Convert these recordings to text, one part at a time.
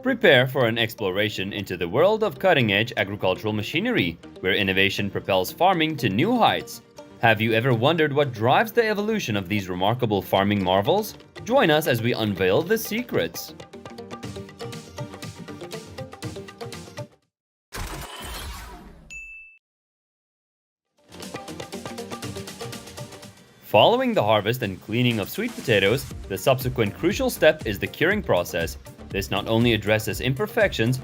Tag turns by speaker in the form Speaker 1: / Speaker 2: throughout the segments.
Speaker 1: Prepare for an exploration into the world of cutting-edge agricultural machinery, where innovation propels farming to new heights. Have you ever wondered what drives the evolution of these remarkable farming marvels? Join us as we unveil the secrets. Following the harvest and cleaning of sweet potatoes, the subsequent crucial step is the curing process. This not only addresses imperfections.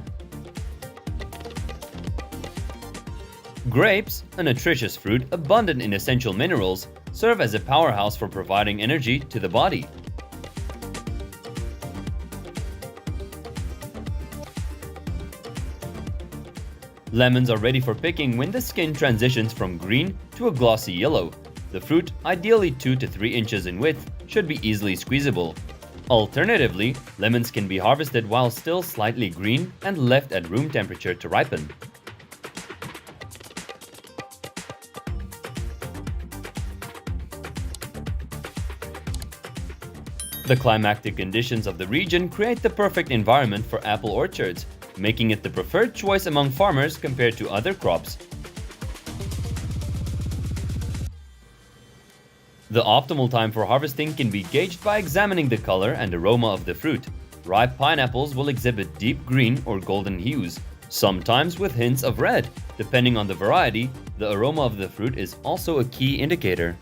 Speaker 1: Grapes, a nutritious fruit abundant in essential minerals, serve as a powerhouse for providing energy to the body. Lemons are ready for picking when the skin transitions from green to a glossy yellow. The fruit, ideally 2 to 3 inches in width, should be easily squeezable. Alternatively, lemons can be harvested while still slightly green and left at room temperature to ripen. The climatic conditions of the region create the perfect environment for apple orchards, making it the preferred choice among farmers compared to other crops. The optimal time for harvesting can be gauged by examining the color and aroma of the fruit. Ripe pineapples will exhibit deep green or golden hues, sometimes with hints of red. Depending on the variety, the aroma of the fruit is also a key indicator.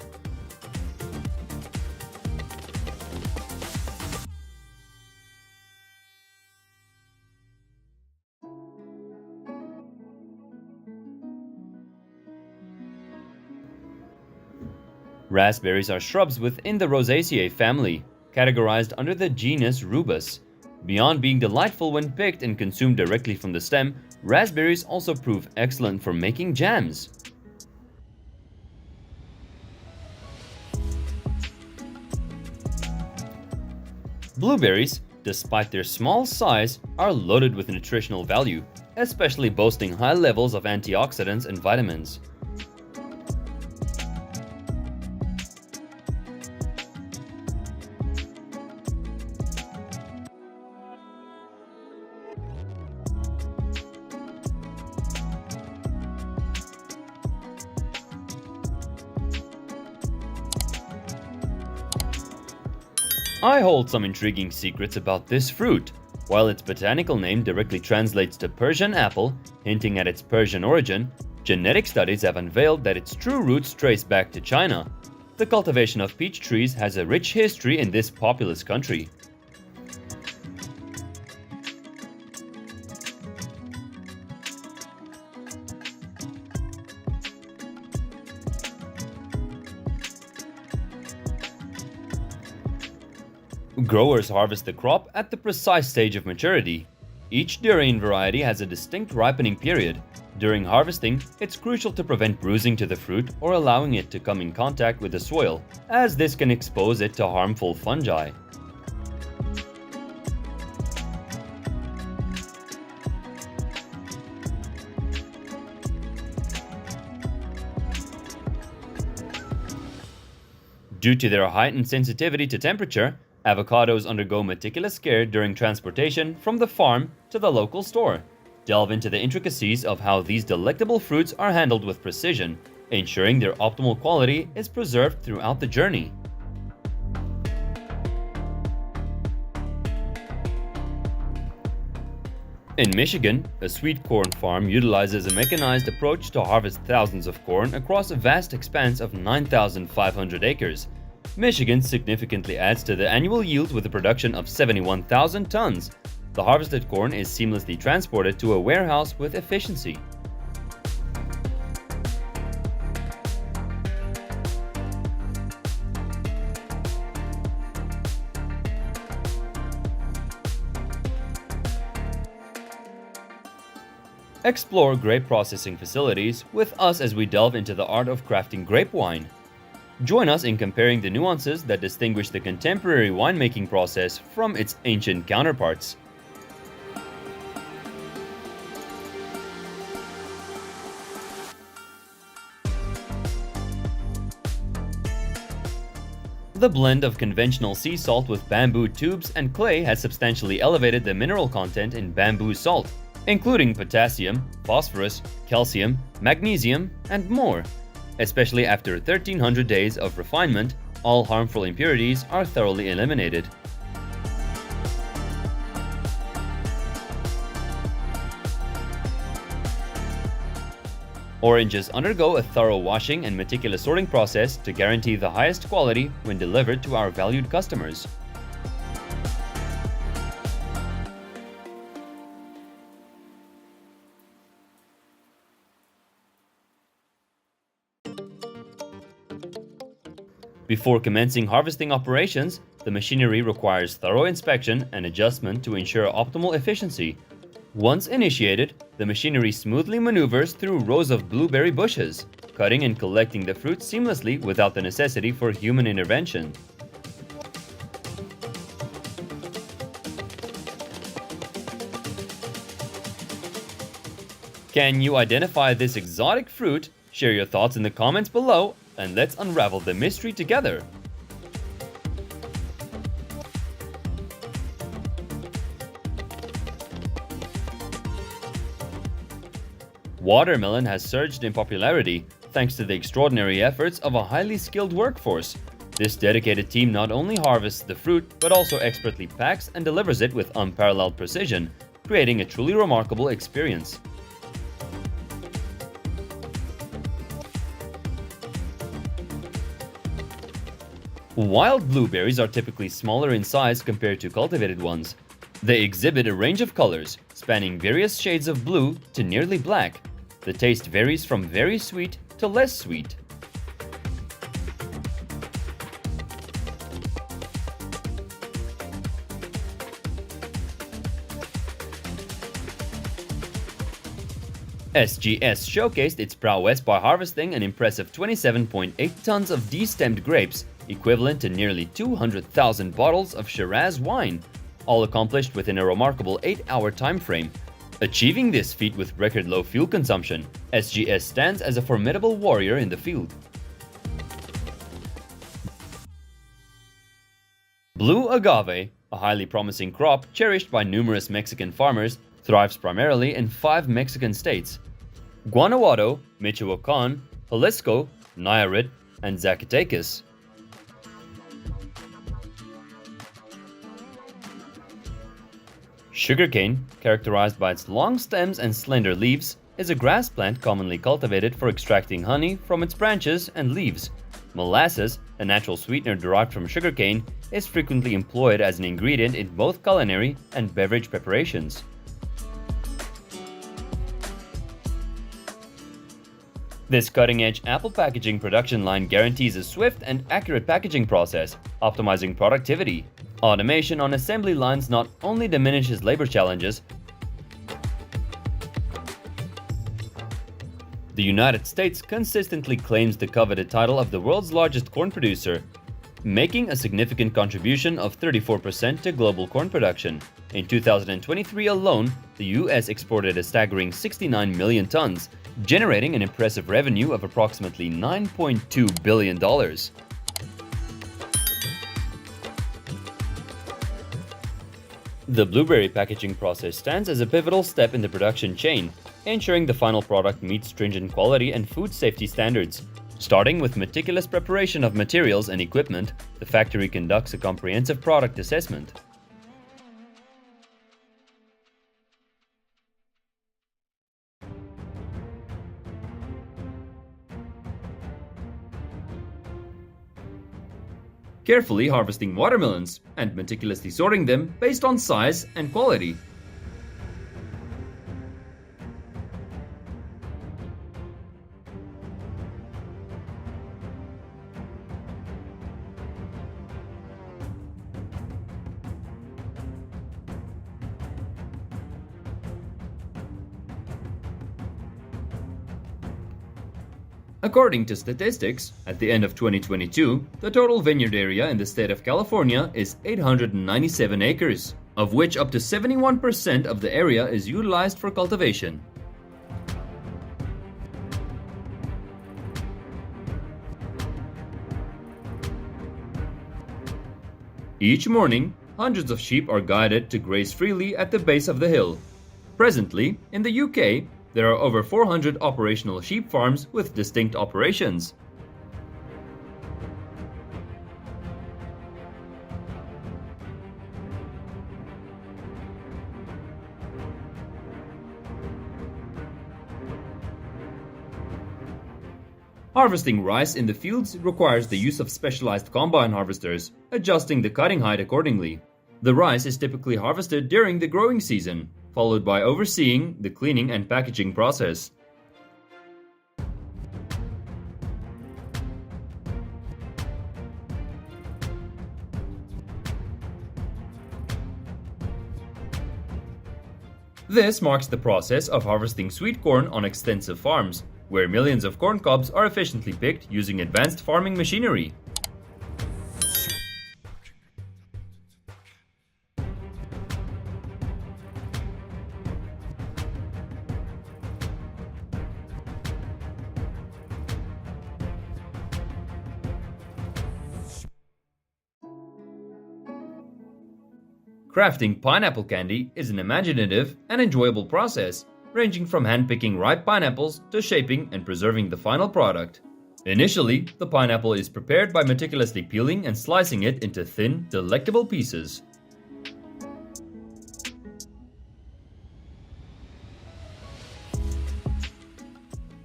Speaker 1: Raspberries are shrubs within the Rosaceae family, categorized under the genus Rubus. Beyond being delightful when picked and consumed directly from the stem, raspberries also prove excellent for making jams. Blueberries, despite their small size, are loaded with nutritional value, especially boasting high levels of antioxidants and vitamins. I hold some intriguing secrets about this fruit. While its botanical name directly translates to Persian apple, hinting at its Persian origin, genetic studies have unveiled that its true roots trace back to China. The cultivation of peach trees has a rich history in this populous country. Growers harvest the crop at the precise stage of maturity. Each durian variety has a distinct ripening period. During harvesting, it's crucial to prevent bruising to the fruit or allowing it to come in contact with the soil, as this can expose it to harmful fungi. Due to their heightened sensitivity to temperature, avocados undergo meticulous care during transportation from the farm to the local store. Delve into the intricacies of how these delectable fruits are handled with precision, ensuring their optimal quality is preserved throughout the journey. In Michigan, a sweet corn farm utilizes a mechanized approach to harvest thousands of corn across a vast expanse of 9,500 acres. Michigan significantly adds to the annual yield with a production of 71,000 tons. The harvested corn is seamlessly transported to a warehouse with efficiency. Explore grape processing facilities with us as we delve into the art of crafting grape wine. Join us in comparing the nuances that distinguish the contemporary winemaking process from its ancient counterparts. The blend of conventional sea salt with bamboo tubes and clay has substantially elevated the mineral content in bamboo salt, including potassium, phosphorus, calcium, magnesium, and more. Especially after 1300 days of refinement, all harmful impurities are thoroughly eliminated. Oranges undergo a thorough washing and meticulous sorting process to guarantee the highest quality when delivered to our valued customers. Before commencing harvesting operations, the machinery requires thorough inspection and adjustment to ensure optimal efficiency. Once initiated, the machinery smoothly maneuvers through rows of blueberry bushes, cutting and collecting the fruit seamlessly without the necessity for human intervention. Can you identify this exotic fruit? Share your thoughts in the comments below, and let's unravel the mystery together. Watermelon has surged in popularity thanks to the extraordinary efforts of a highly skilled workforce. This dedicated team not only harvests the fruit, but also expertly packs and delivers it with unparalleled precision, creating a truly remarkable experience. Wild blueberries are typically smaller in size compared to cultivated ones. They exhibit a range of colors, spanning various shades of blue to nearly black. The taste varies from very sweet to less sweet. SGS showcased its prowess by harvesting an impressive 27.8 tons of destemmed grapes, equivalent to nearly 200,000 bottles of Shiraz wine, all accomplished within a remarkable 8-hour time frame. Achieving this feat with record-low fuel consumption, SGS stands as a formidable warrior in the field. Blue agave, a highly promising crop cherished by numerous Mexican farmers, thrives primarily in 5 Mexican states: Guanajuato, Michoacán, Jalisco, Nayarit, and Zacatecas. Sugarcane, characterized by its long stems and slender leaves, is a grass plant commonly cultivated for extracting honey from its branches and leaves. Molasses, a natural sweetener derived from sugarcane, is frequently employed as an ingredient in both culinary and beverage preparations. This cutting-edge apple packaging production line guarantees a swift and accurate packaging process, optimizing productivity. Automation on assembly lines not only diminishes labor challenges. The United States consistently claims the coveted title of the world's largest corn producer, making a significant contribution of 34% to global corn production. In 2023 alone, the US exported a staggering 69 million tons, generating an impressive revenue of approximately $9.2 billion. The blueberry packaging process stands as a pivotal step in the production chain, ensuring the final product meets stringent quality and food safety standards. Starting with meticulous preparation of materials and equipment, the factory conducts a comprehensive product assessment. Carefully harvesting watermelons and meticulously sorting them based on size and quality. According to statistics, at the end of 2022, the total vineyard area in the state of California is 897 acres, of which up to 71% of the area is utilized for cultivation. Each morning, hundreds of sheep are guided to graze freely at the base of the hill. Presently, in the UK, there are over 400 operational sheep farms with distinct operations. Harvesting rice in the fields requires the use of specialized combine harvesters, adjusting the cutting height accordingly. The rice is typically harvested during the growing season, followed by overseeing the cleaning and packaging process. This marks the process of harvesting sweet corn on extensive farms, where millions of corn cobs are efficiently picked using advanced farming machinery. Crafting pineapple candy is an imaginative and enjoyable process, ranging from handpicking ripe pineapples to shaping and preserving the final product. Initially, the pineapple is prepared by meticulously peeling and slicing it into thin, delectable pieces.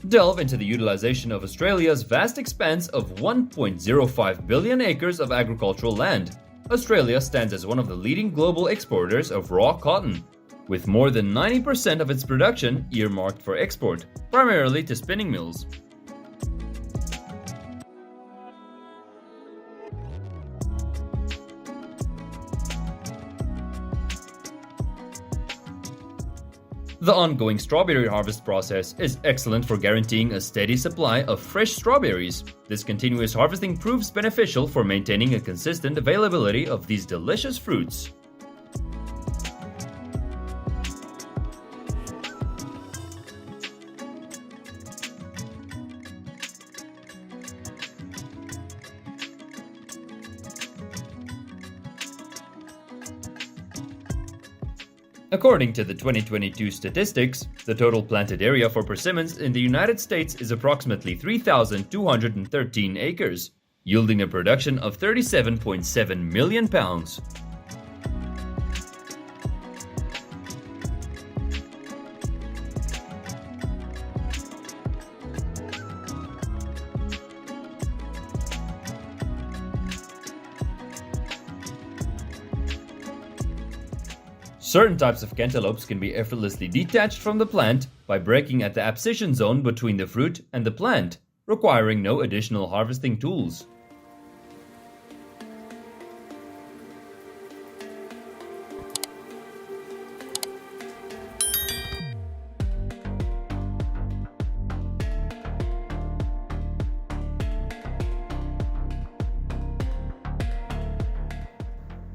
Speaker 1: Delve into the utilization of Australia's vast expanse of 1.05 billion acres of agricultural land. Australia stands as one of the leading global exporters of raw cotton, with more than 90% of its production earmarked for export, primarily to spinning mills. The ongoing strawberry harvest process is excellent for guaranteeing a steady supply of fresh strawberries. This continuous harvesting proves beneficial for maintaining a consistent availability of these delicious fruits. According to the 2022 statistics, the total planted area for persimmons in the United States is approximately 3,213 acres, yielding a production of 37.7 million pounds. Certain types of cantaloupes can be effortlessly detached from the plant by breaking at the abscission zone between the fruit and the plant, requiring no additional harvesting tools.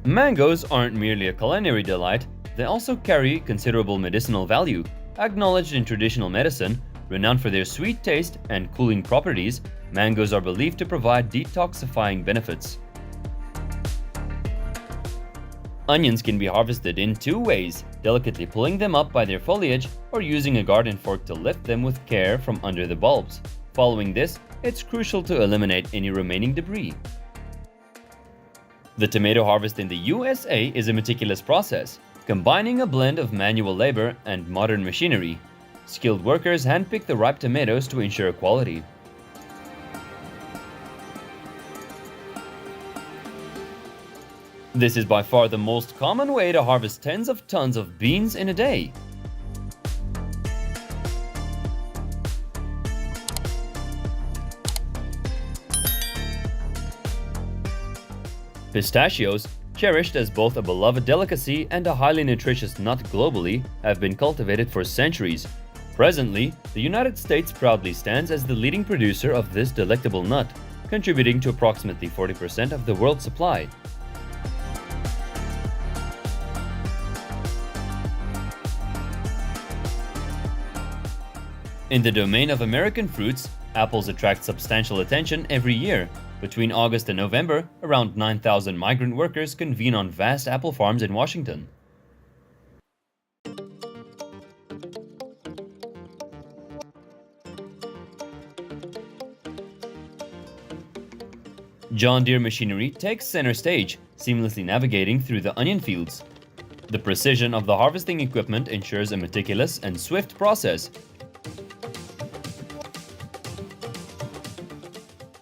Speaker 1: Mangoes aren't merely a culinary delight, they also carry considerable medicinal value. Acknowledged in traditional medicine, renowned for their sweet taste and cooling properties, mangoes are believed to provide detoxifying benefits. Onions can be harvested in two ways, delicately pulling them up by their foliage or using a garden fork to lift them with care from under the bulbs. Following this, it's crucial to eliminate any remaining debris. The tomato harvest in the USA is a meticulous process, combining a blend of manual labor and modern machinery. Skilled workers handpick the ripe tomatoes to ensure quality. This is by far the most common way to harvest tens of tons of beans in a day. Pistachios, cherished as both a beloved delicacy and a highly nutritious nut globally, have been cultivated for centuries. Presently, the United States proudly stands as the leading producer of this delectable nut, contributing to approximately 40% of the world's supply. In the domain of American fruits, apples attract substantial attention every year. Between August and November, around 9,000 migrant workers convene on vast apple farms in Washington. John Deere machinery takes center stage, seamlessly navigating through the onion fields. The precision of the harvesting equipment ensures a meticulous and swift process.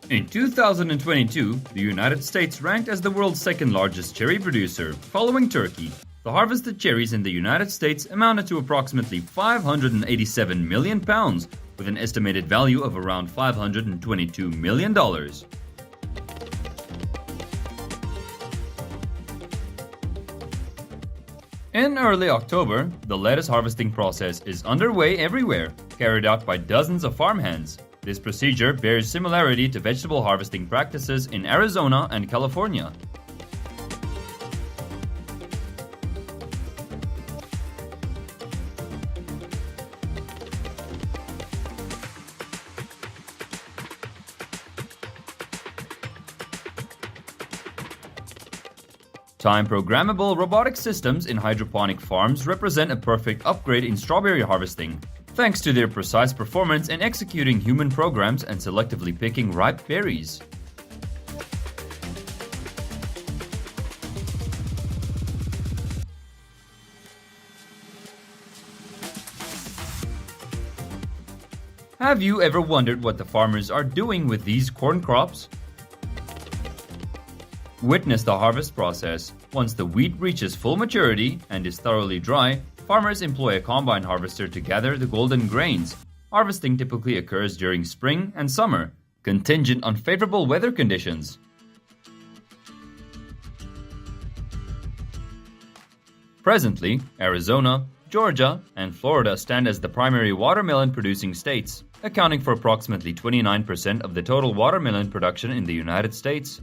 Speaker 1: In 2022, the United States ranked as the world's second largest cherry producer, following Turkey. The harvested cherries in the United States amounted to approximately 587 million pounds, with an estimated value of around $522 million. In early October, the lettuce harvesting process is underway everywhere, carried out by dozens of farmhands. This procedure bears similarity to vegetable harvesting practices in Arizona and California. Time-programmable robotic systems in hydroponic farms represent a perfect upgrade in strawberry harvesting, thanks to their precise performance in executing human programs and selectively picking ripe berries. Have you ever wondered what the farmers are doing with these corn crops? Witness the harvest process. Once the wheat reaches full maturity and is thoroughly dry, farmers employ a combine harvester to gather the golden grains. Harvesting typically occurs during spring and summer, contingent on favorable weather conditions. Presently, Arizona, Georgia, and Florida stand as the primary watermelon producing states, accounting for approximately 29% of the total watermelon production in the United States.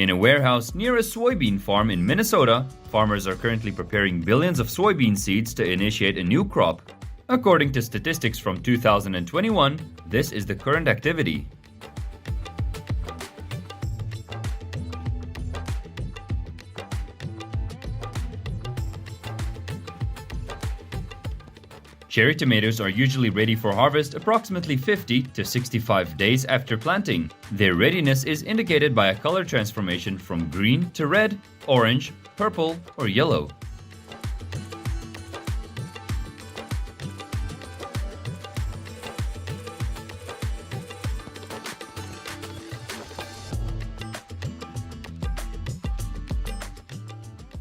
Speaker 1: In a warehouse near a soybean farm in Minnesota, farmers are currently preparing billions of soybean seeds to initiate a new crop. According to statistics from 2021, this is the current activity. Cherry tomatoes are usually ready for harvest approximately 50 to 65 days after planting. Their readiness is indicated by a color transformation from green to red, orange, purple, or yellow.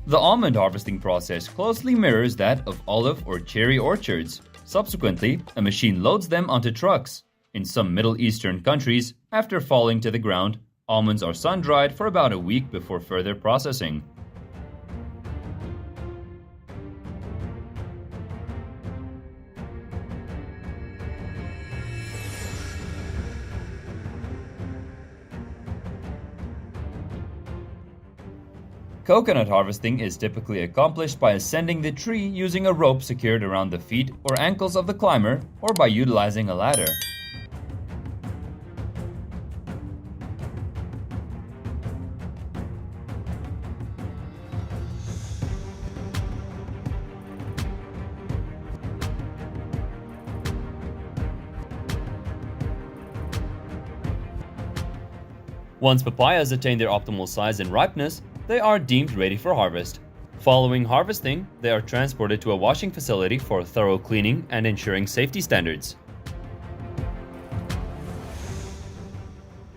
Speaker 1: The almond harvesting process closely mirrors that of olive or cherry orchards. Subsequently, a machine loads them onto trucks. In some Middle Eastern countries, after falling to the ground, almonds are sun-dried for about a week before further processing. Coconut harvesting is typically accomplished by ascending the tree using a rope secured around the feet or ankles of the climber, or by utilizing a ladder. Once papayas attain their optimal size and ripeness, they are deemed ready for harvest. Following harvesting, they are transported to a washing facility for thorough cleaning and ensuring safety standards.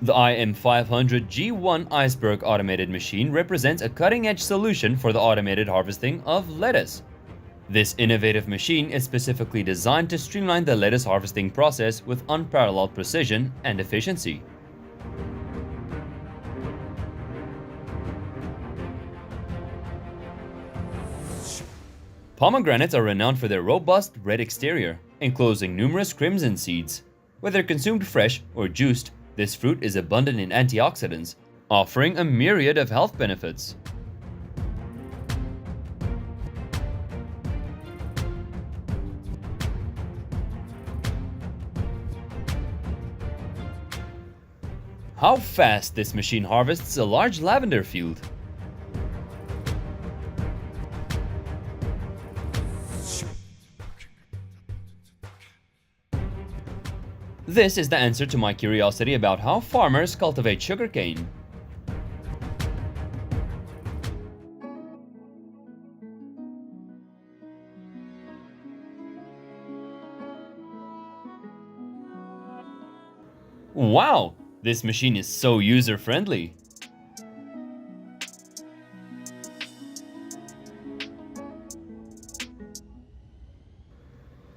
Speaker 1: The IM500 G1 Iceberg automated machine represents a cutting-edge solution for the automated harvesting of lettuce. This innovative machine is specifically designed to streamline the lettuce harvesting process with unparalleled precision and efficiency. Pomegranates are renowned for their robust red exterior, enclosing numerous crimson seeds. Whether consumed fresh or juiced, this fruit is abundant in antioxidants, offering a myriad of health benefits. How fast this machine harvests a large lavender field. This is the answer to my curiosity about how farmers cultivate sugarcane. Wow! This machine is so user-friendly.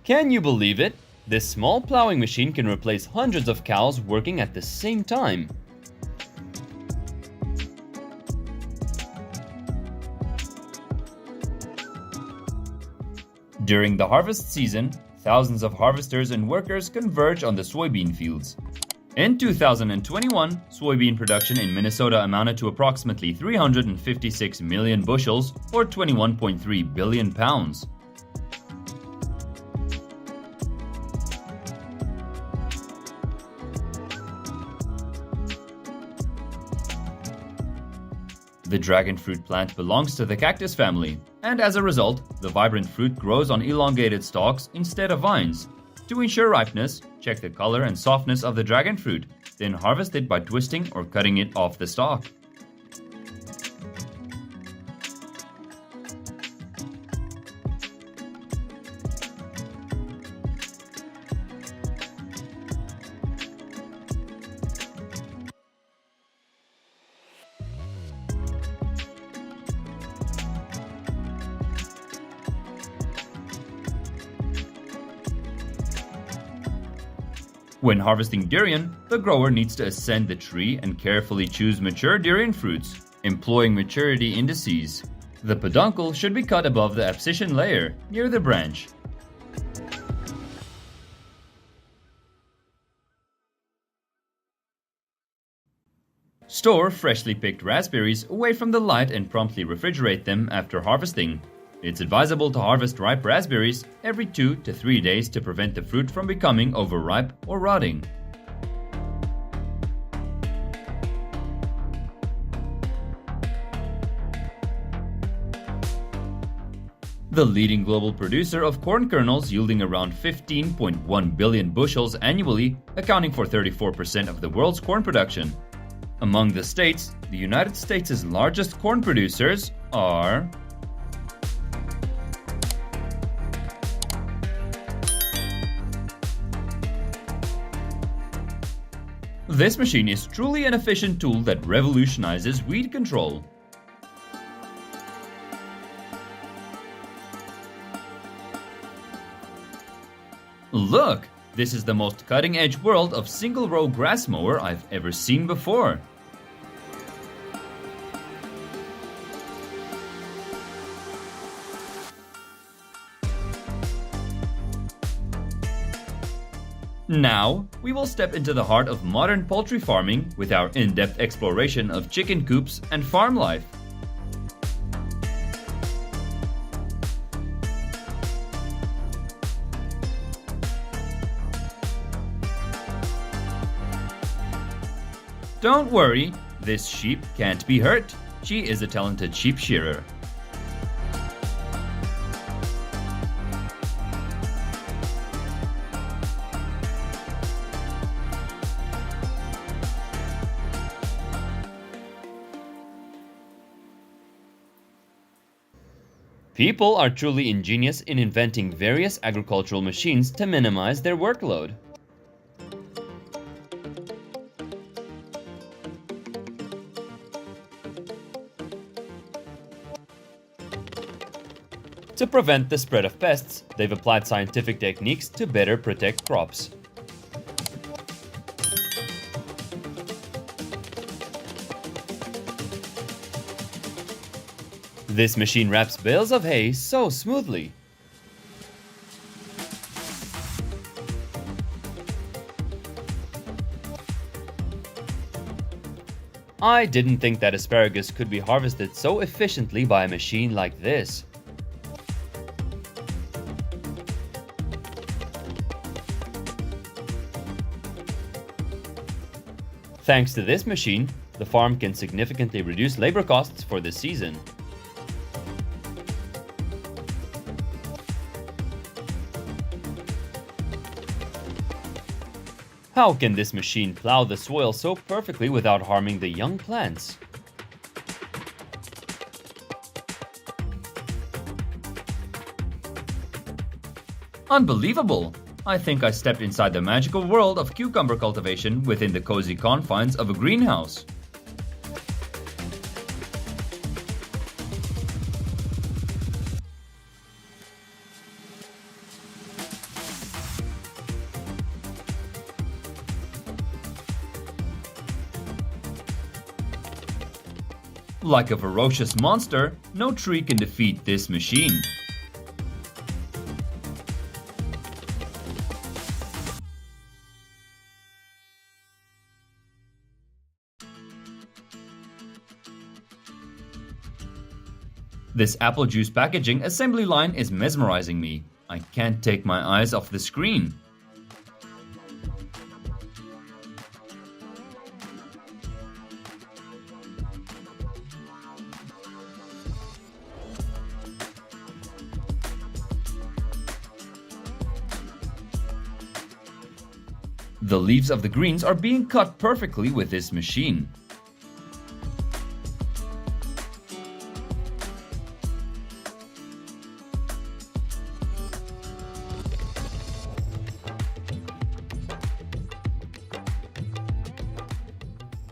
Speaker 1: Can you believe it? This small plowing machine can replace hundreds of cows working at the same time. During the harvest season, thousands of harvesters and workers converge on the soybean fields. In 2021, soybean production in Minnesota amounted to approximately 356 million bushels, or 21.3 billion pounds. The dragon fruit plant belongs to the cactus family, and as a result, the vibrant fruit grows on elongated stalks instead of vines. To ensure ripeness, check the color and softness of the dragon fruit, then harvest it by twisting or cutting it off the stalk. When harvesting durian, the grower needs to ascend the tree and carefully choose mature durian fruits, employing maturity indices. The peduncle should be cut above the abscission layer, near the branch. Store freshly picked raspberries away from the light and promptly refrigerate them after harvesting. It's advisable to harvest ripe raspberries every 2 to 3 days to prevent the fruit from becoming overripe or rotting. The leading global producer of corn kernels, yielding around 15.1 billion bushels annually, accounting for 34% of the world's corn production. Among the states, the United States' largest corn producers are This machine is truly an efficient tool that revolutionizes weed control. Look! This is the most cutting-edge world of single-row grass mower I've ever seen before. Now, we will step into the heart of modern poultry farming with our in-depth exploration of chicken coops and farm life. Don't worry, this sheep can't be hurt. She is a talented sheep shearer. People are truly ingenious in inventing various agricultural machines to minimize their workload. To prevent the spread of pests, they've applied scientific techniques to better protect crops. This machine wraps bales of hay so smoothly. I didn't think that asparagus could be harvested so efficiently by a machine like this. Thanks to this machine, the farm can significantly reduce labor costs for the season. How can this machine plow the soil so perfectly without harming the young plants? Unbelievable! I think I stepped inside the magical world of cucumber cultivation within the cozy confines of a greenhouse. Like a ferocious monster, no tree can defeat this machine. This apple juice packaging assembly line is mesmerizing me. I can't take my eyes off the screen. The leaves of the greens are being cut perfectly with this machine.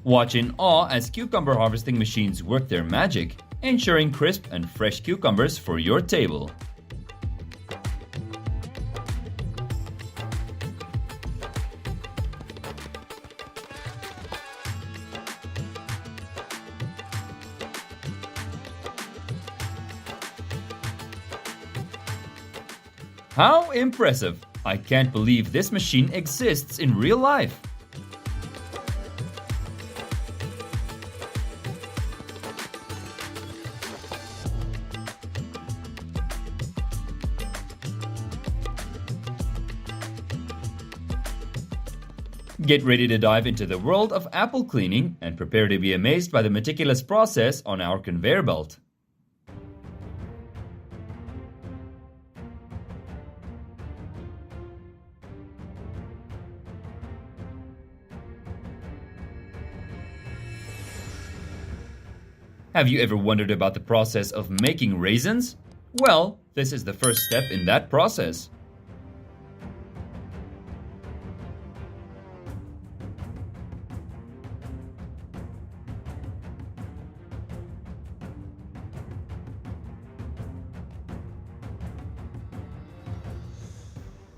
Speaker 1: Watch in awe as cucumber harvesting machines work their magic, ensuring crisp and fresh cucumbers for your table. How impressive! I can't believe this machine exists in real life. Get ready to dive into the world of apple cleaning and prepare to be amazed by the meticulous process on our conveyor belt. Have you ever wondered about the process of making raisins? Well, this is the first step in that process.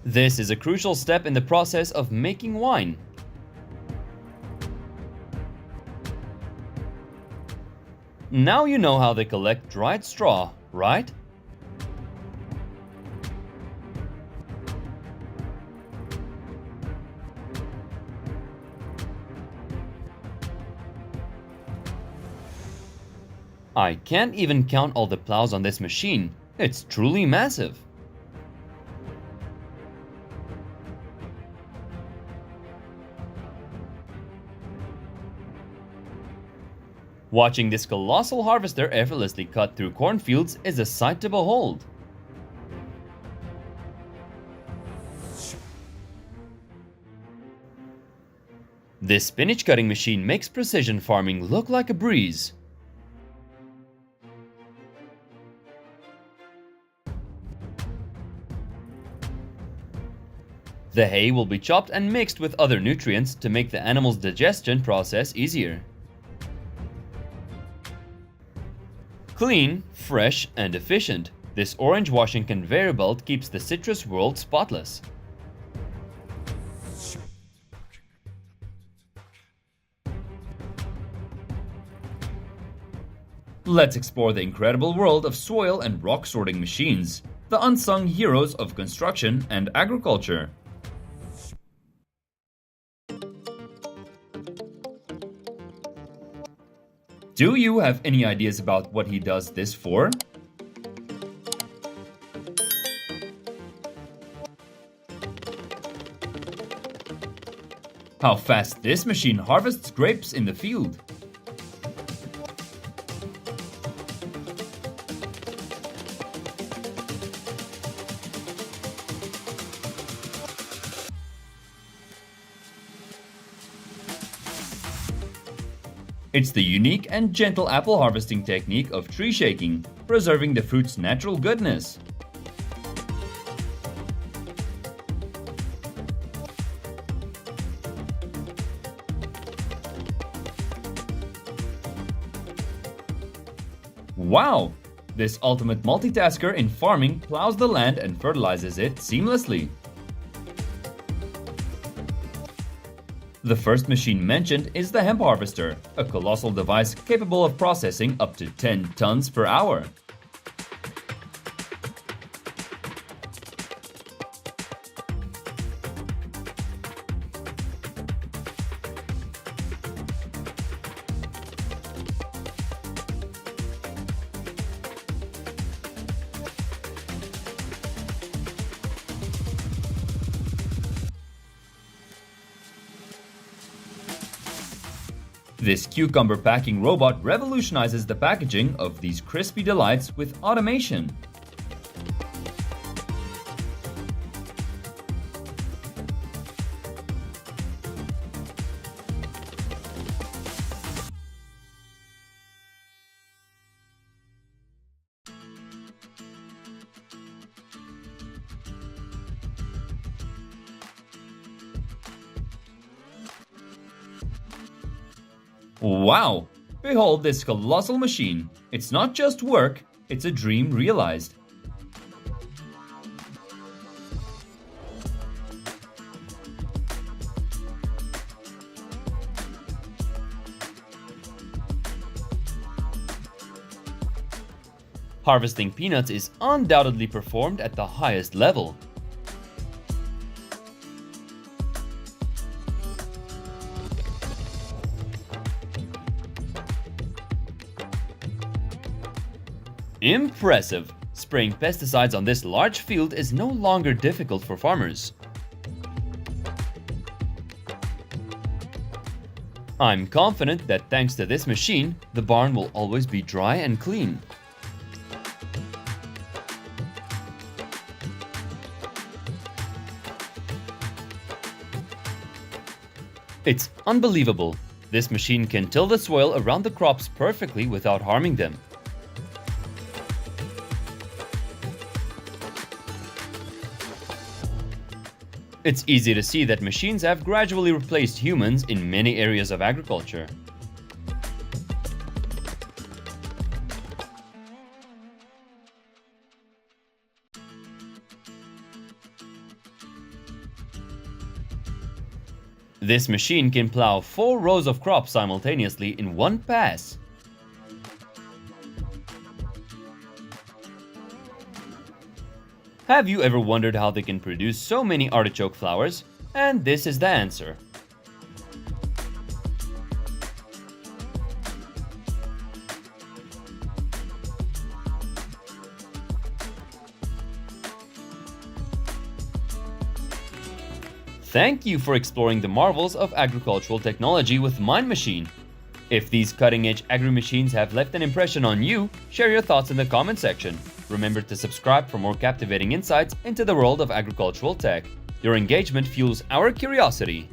Speaker 1: This is a crucial step in the process of making wine. Now you know how they collect dried straw, right? I can't even count all the plows on this machine. It's truly massive. Watching this colossal harvester effortlessly cut through cornfields is a sight to behold. This spinach cutting machine makes precision farming look like a breeze. The hay will be chopped and mixed with other nutrients to make the animal's digestion process easier. Clean, fresh, and efficient, this orange washing conveyor belt keeps the citrus world spotless. Let's explore the incredible world of soil and rock sorting machines, the unsung heroes of construction and agriculture. Do you have any ideas about what he does this for? How fast this machine harvests grapes in the field. It's the unique and gentle apple harvesting technique of tree shaking, preserving the fruit's natural goodness. Wow! This ultimate multitasker in farming plows the land and fertilizes it seamlessly. The first machine mentioned is the hemp harvester, a colossal device capable of processing up to 10 tons per hour. This cucumber packing robot revolutionizes the packaging of these crispy delights with automation. Wow! Behold this colossal machine. It's not just work, it's a dream realized. Harvesting peanuts is undoubtedly performed at the highest level. Impressive! Spraying pesticides on this large field is no longer difficult for farmers. I'm confident that thanks to this machine, the barn will always be dry and clean. It's unbelievable. This machine can till the soil around the crops perfectly without harming them. It's easy to see that machines have gradually replaced humans in many areas of agriculture. This machine can plow 4 rows of crops simultaneously in one pass. Have you ever wondered how they can produce so many artichoke flowers? And this is the answer. Thank you for exploring the marvels of agricultural technology with Mind Machine. If these cutting-edge agri-machines have left an impression on you, share your thoughts in the comment section. Remember to subscribe for more captivating insights into the world of agricultural tech. Your engagement fuels our curiosity.